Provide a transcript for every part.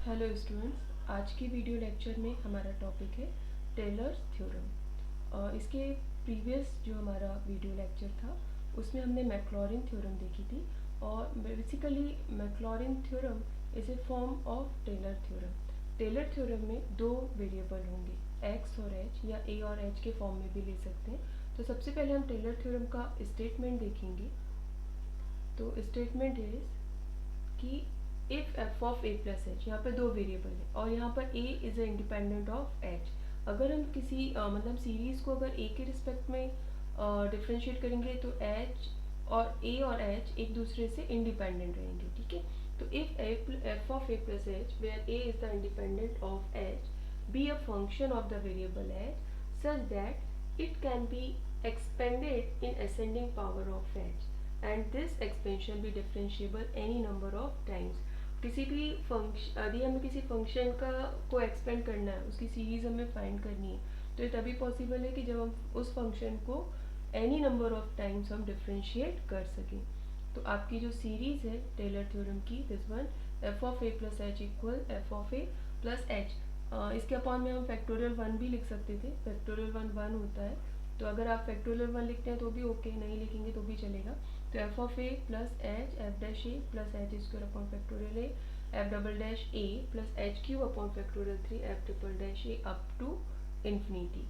Hello students, आज की video lecture में हमारा टॉपिक है टेलर्स थ्योरम। इसके प्रीवियस जो हमारा वीडियो लेक्चर था उसमें हमने मैक्लॉरिन थ्योरम देखी थी और basically Maclaurin theorem is a form of Taylor theorem. Taylor theorem में दो वेरिएबल होंगे, x और h, या a और h के फॉर्म में भी ले सकते हैं। तो सबसे पहले हम टेलर थ्योरम का स्टेटमेंट देखेंगे। तो स्टेटमेंट इज कि if F of A plus h, यहाँ पे दो वेरिएबल है और यहाँ पर a is a independent of h. अगर हम किसी मतलब सीरीज को अगर ए के रिस्पेक्ट में डिफ्रेंशिएट करेंगे तो एच और एच एक दूसरे से इंडिपेंडेंट रहेंगे, ठीक है। तो if F of A plus H where A is the independent of H be a function of the variable H such that it can be expanded in ascending power of h and this expansion be differentiable any number of times। किसी भी function, यदि हमें किसी function को expand करना है, उसकी series हमें फाइंड करनी है, तो ये तभी पॉसिबल है कि जब हम उस फंक्शन को एनी नंबर ऑफ टाइम्स हम डिफ्रेंशिएट कर सकें। तो आपकी जो सीरीज है टेलर थ्योरम की, this one F of A plus H equal F of A plus H, इसके अपॉन में हम फैक्टोरियल वन भी लिख सकते थे। फैक्टोरियल वन होता है, तो अगर आप फैक्टोरियल वन लिखते हैं तो भी ओके, नहीं लिखेंगे तो भी चलेगा। तो F of A plus H F dash A plus H square upon factorial A F double dash A plus H cube upon factorial three F triple dash A up to infinity.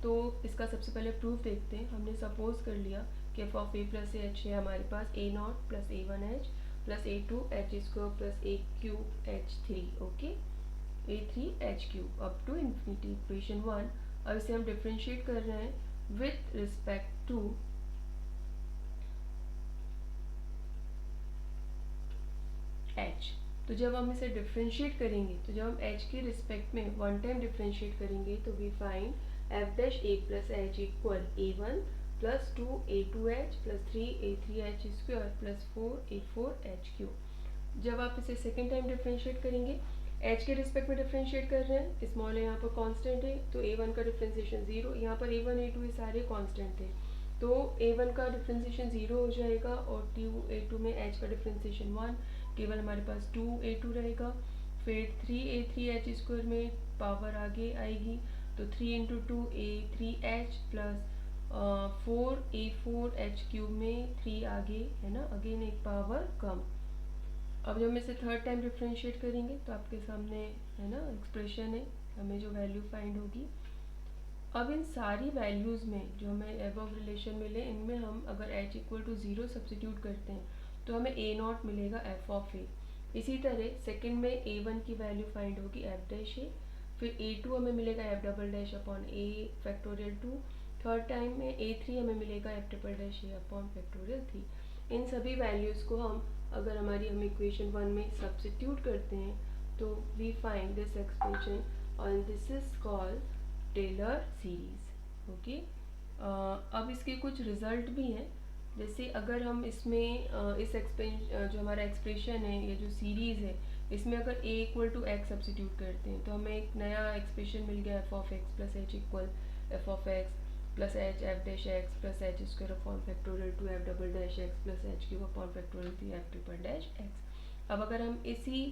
तो इसका सबसे पहले proof देखते हैं। हमने suppose कर लिया कि f of A plus h है हमारे पास a nought plus a one h plus a two h square plus a cube h three, okay, a three h cube up to infinity, equation one. अब इसे हम differentiate कर रहे हैं with respect to h। तो जब हम इसे डिफ्रेंशिएट करेंगे, तो जब हम h के रिस्पेक्ट में वन टाइम डिफ्रेंशिएट करेंगे तो we find F dash A plus H equal A one plus two A two H plus three A three H square plus four A four H cube. जब आप इसे second time differentiate करेंगे, h के respect में differentiate कर रहे हैं, small है यहाँ पर कांस्टेंट है, तो a1 का डिफ्रेंशिएशन जीरो, यहाँ पर a1 a2 ये सारे कांस्टेंट थे, तो a1 का डिफ्रेंशिएशन जीरो हो जाएगा और a2 में h का डिफ्रेंशिएशन वन, केवल हमारे पास 2a2 रहेगा। फिर 3a3 h स्क्वायर में पावर आगे आएगी, तो 3 into two a3h plus 4a4 h cube में 3 आगे है ना, अगेन एक पावर कम। अब जब हम इसे थर्ड टाइम डिफ्रेंशिएट करेंगे तो आपके सामने है ना एक्सप्रेशन है, हमें जो वैल्यू फाइंड होगी। अब इन सारी वैल्यूज़ में जो हमें एबव रिलेशन मिले, इनमें हम अगर h equal to zero substitute करते हैं तो हमें a नॉट मिलेगा एफ ऑफ ए। इसी तरह सेकंड में a1 की वैल्यू फाइंड होगी एफ डैश ए, फिर a2 हमें मिलेगा F double dash upon A factorial two, third time में a3 हमें मिलेगा F triple dash A upon factorial three. इन सभी वैल्यूज़ को अगर हम इक्वेशन वन में सब्सिट्यूट करते हैं तो वी फाइंड दिस एक्सप्रेशन और this is called Taylor series, okay. अब इसके कुछ रिजल्ट भी हैं, जैसे अगर हम इसमें जो हमारा एक्सप्रेशन है, ये जो सीरीज है, इसमें अगर a equal to X substitute करते हैं तो हमें एक नया एक्सप्रेशन मिल गया F of X plus H equal F of X plus H F dash X plus H square upon factorial two F double dash X plus H cube upon factorial three F triple dash X. अब अगर हम इसी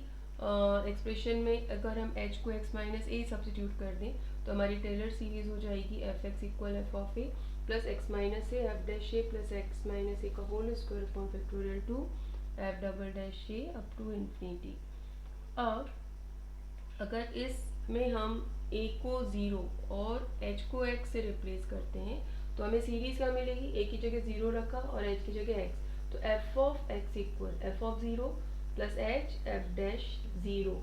expression में अगर हम h को x minus ए substitute कर दें तो हमारी टेलर सीरीज हो जाएगी f x equal F of A plus x minus a f dash A plus x minus a का whole square upon factorial two F double dash A up to infinity. अब अगर इसमें हम a को zero और h को x से replace करते हैं तो हमें सीरीज क्या मिलेगी, a की जगह ज़ीरो रखा और h की जगह x, तो F of x equal F of zero plus H F dash zero,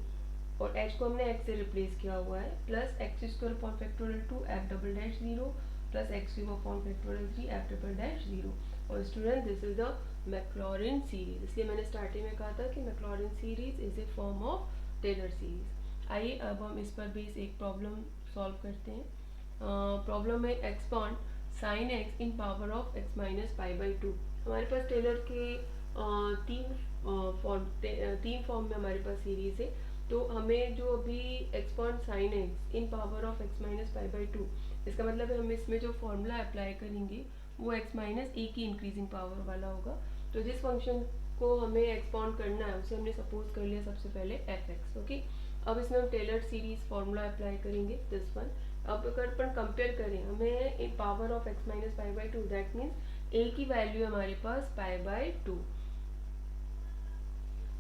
और h को हमने x से रिप्लेस किया हुआ है, plus x square upon factorial two F double dash zero plus x cube upon factorial three F triple dash zero. और student this is the Maclaurin series, इसलिए मैंने स्टार्टिंग में कहा था कि Maclaurin series is a form of Taylor series. आइए अब हम इस पर बेस एक प्रॉब्लम सॉल्व करते हैं। प्रॉब्लम में expand sine x in power of x minus pi by to. हमारे पास टेलर के तीन फॉर्म में हमारे पास सीरीज है, तो हमें जो अभी expand sine x in power of x minus pi by to, इसका मतलब है हम इसमें जो फॉर्मूला अप्लाई करेंगे वो एक्स माइनस ए की इंक्रीजिंग पावर वाला होगा। तो जिस फंक्शन को हमें एक्सपांड करना है उसे हमने सपोज कर लिया सबसे पहले एफ एक्स, ओके। अब इसमें हम टेलर सीरीज फॉर्मूला अप्लाई करेंगे, दिस वन। अब अगर अपन कंपेयर करें, हमें a power of x minus pi by two, that means a की वैल्यू हमारे पास पाई बाई टू।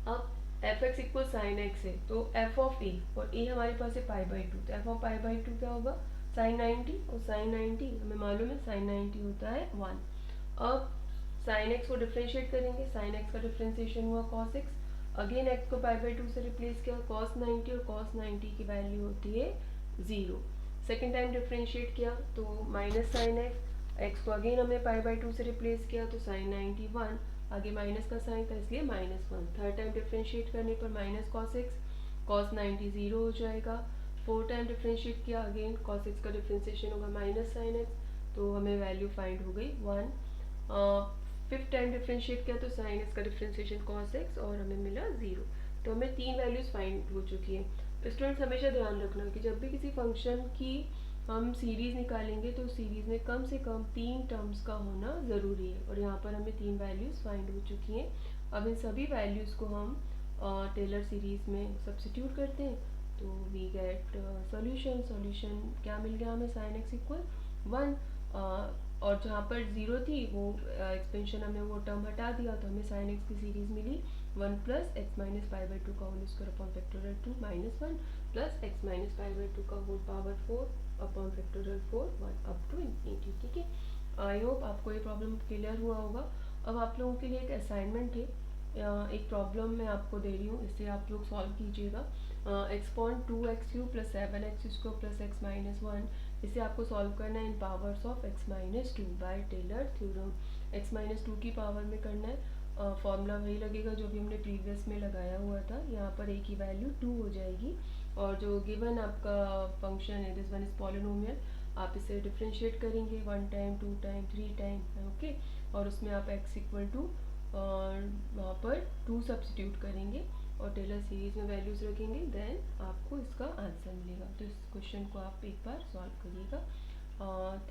अब f x equal sine x है, तो एफ ऑफ ए, और ए हमारे पास है पाई बाई टू, तो F of pi by to क्या होगा, साइन 90, और साइन 90 हमें मालूम है साइन 90 होता है 1। अब साइन एक्स को डिफ्रेंशिएट करेंगे, साइन एक्स का डिफ्रेंशिएशन हुआ कॉस एक्स, अगेन एक्स को पाई बाई टू से रिप्लेस किया, कॉस 90, और कॉस 90 की वैल्यू होती है 0। सेकेंड टाइम डिफ्रेंशिएट किया तो माइनस साइन एक्स, एक्स को अगेन हमने पाई बाई टू से रिप्लेस किया तो साइन 91, आगे माइनस का साइन था इसलिए -1। थर्ड टाइम डिफ्रेंशिएट करने पर माइनस कॉस एक्स, कॉस 90 0 हो जाएगा। फोर्थ टाइम डिफ्रेंशिएट किया, अगेन कॉस एक्स का डिफ्रेंशिएशन होगा माइनस साइन एक्स, तो हमें वैल्यू फाइंड हो गई 1। फिफ्थ टाइम डिफ्रेंशिएट किया तो साइन एक्स का डिफ्रेंशिएशन कॉस एक्स, और हमें मिला 0। तो हमें 3 वैल्यूज फाइंड हो चुकी है। स्टूडेंट्स हमेशा ध्यान रखना कि जब भी किसी फंक्शन की हम सीरीज़ निकालेंगे तो सीरीज़ में कम से कम 3 टर्म्स का होना ज़रूरी है, और यहाँ पर हमें 3 वैल्यूज़ फाइंड हो चुकी हैं। अब इन सभी वैल्यूज़ को हम टेलर सीरीज़ में सब्स्टिट्यूट करते हैं, तो वी गेट सॉल्यूशन क्या मिल गया हमें, साइन एक्स इक्वल 1, और जहाँ पर 0 थी वो एक्सपेंशन हमें वो टर्म हटा दिया, तो हमें साइन एक्स की सीरीज़ मिली 1 plus x minus pi by two का whole square upon factorial 2 minus 1 plus x minus pi by two का whole power 4 upon factorial 4 1 up to infinity. ठीक है, आई होप आपको ये प्रॉब्लम क्लियर हुआ होगा। अब आप लोगों के लिए एक असाइनमेंट है, एक प्रॉब्लम मैं आपको दे रही हूँ, इसे आप लोग सॉल्व कीजिएगा। X point 2x cube plus 7x square plus x minus 1, इसे आपको सॉल्व करना है in powers of x minus 2 by Taylor theorem. x minus 2 की पावर में करना है, फॉर्मूला वही लगेगा जो भी हमने प्रीवियस में लगाया हुआ था। यहाँ पर a की वैल्यू 2 हो जाएगी, और जो गिवन आपका फंक्शन है दिस वन इज पॉलिनोमियल, आप इसे डिफ्रेंशिएट करेंगे 1 टाइम 2 टाइम 3 टाइम, ओके, और उसमें आप x इक्वल टू वहाँ पर 2 सब्स्टिट्यूट करेंगे और टेलर सीरीज में वैल्यूज रखेंगे, देन आपको इसका आंसर मिलेगा। तो इस क्वेश्चन को आप एक बार सॉल्व करिएगा।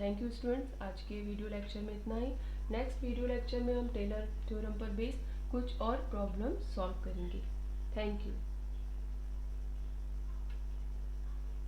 थैंक यू स्टूडेंट्स, आज के वीडियो लेक्चर में इतना ही। नेक्स्ट वीडियो लेक्चर में हम टेलर थ्योरम पर बेस्ड कुछ और प्रॉब्लम सॉल्व करेंगे। Thank you.